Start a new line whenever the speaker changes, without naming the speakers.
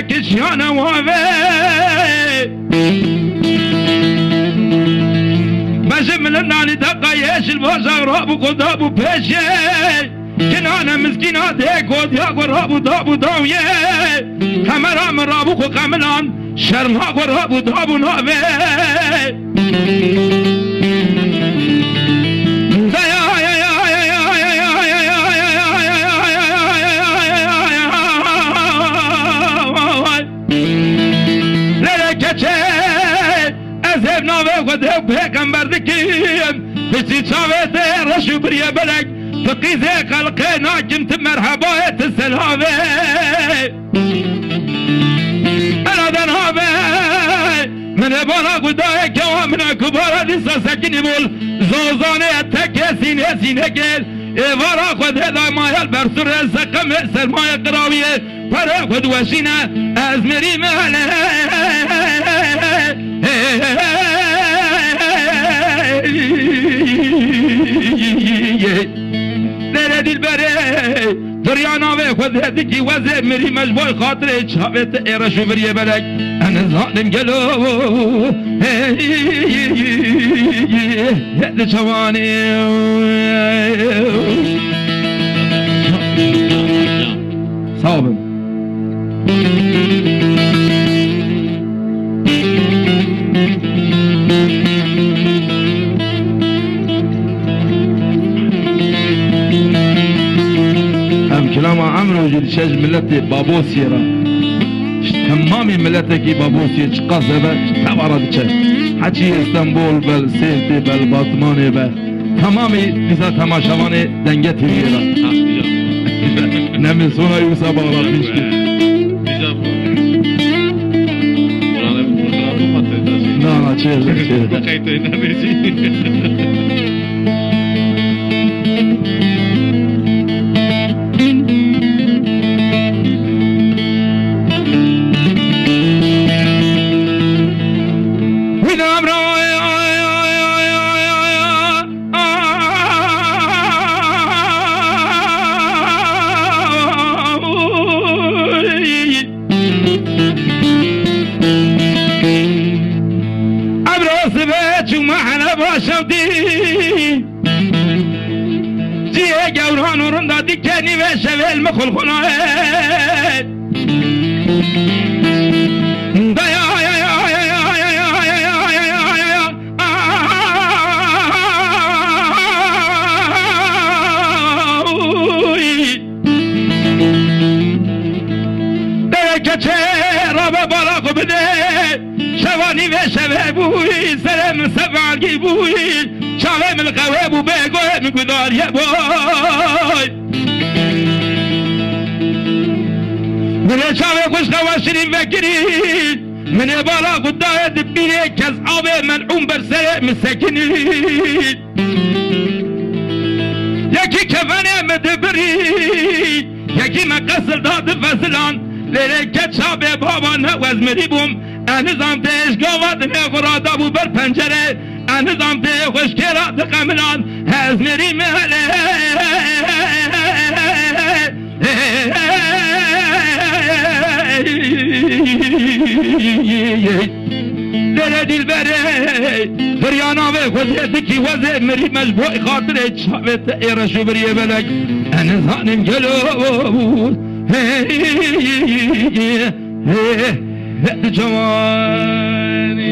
كشيانا وافي بجمل الناني دقايش البوزا رابو قدابو بيشي كنانا مسكينا ديكو ديكو رابو دابو داوية كاميرا من رابو خو كاملان شرناكو رابو دابو نافي خده پیغمبر دکیم بسی چاوه رشو بریه بلک فقیزه خلقه ناکم تی مرحبایت سلاوه الادن هاوه من بالا قدای که من کبارا دیسا سکنی بول زوزانه تکه سینه سینه گل ایوارا خده دامایل برسور سقم سرمایه قراویه پره خود وشینه از مری مهله لره دل بره دریانا و خود هدکی وزه مری مجبوی خاطره چاوت ایرشو بریه بلک انا ظالم گلو هد چوانی صابم كلام عمرو جد شاج ملتي بابوسيرا تمامي ملتكي بابوسي قصبة تبارد شاج حكي اسطنبول بل سيلتي بل باطماني بل تمامي بسا تماشواني دنگتي بيرا نمي سونا يوسا بغرات نشكي لا لا چه جوران ورندا دكاني وشويل مخل خنايت دايا يا يا يا يا يا يا كتير بابا بده شواني وشوي بوي سلام سبع جيبوي شاوه من القواب وباقوه من قدار يا بوي من شاوه خوش خواشرين فكرين من بالا قدار دبيني كز آبه منعوم برسره مسكنين يكي كفانه مدبري يكي مقصر داد فصلان لركت شابه بابا نوز مريبوم انظام تيش قوات نغرادا بو بر پنجره انظام ته خوش کرا دقملان هز مری مهله دل دل بره فریانا و خودت کی وزه مری مجبوع خاطر چاوت ایرشو بریه بلک انا زانم گلو جوانی